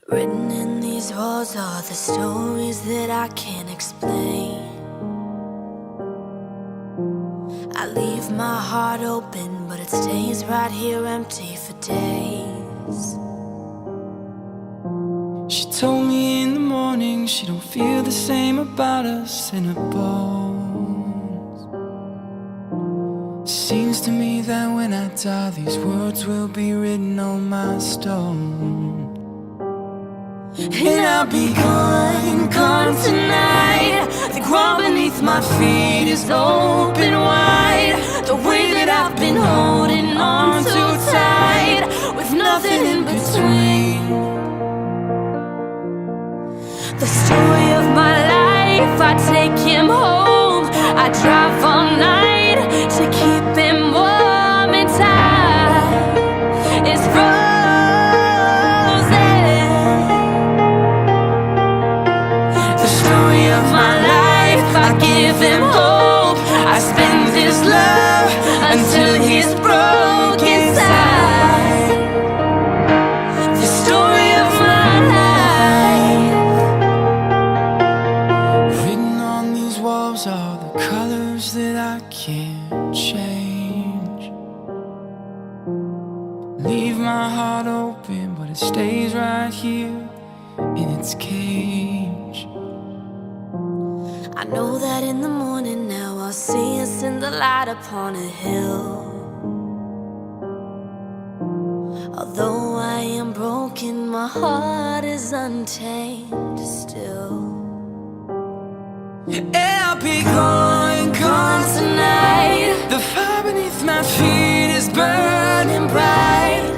Written in these walls are the stories that I can't explain. I leave my heart open, but it stays right here empty for days. She told me in the morning she don't feel the same about us in her bones. Seems to me that when I die, these words will be written on my stone. And I'll be gone, gone tonight. The ground beneath my feet is open wide. The way that I've been holding on too tight, with nothing in between. The story of my life, I take him home. I drive all night to keep him warm and tight. It's my life, I give him hope. I spend his love until he's broke inside. The story of my life. Written on these walls are the colors that I can't change. Leave my heart open, but it stays right here in its cage. I know that in the morning now I'll see us in the light upon a hill. Although I am broken, my heart is untamed still. And I'll be gone, gone tonight. The fire beneath my feet is burning bright.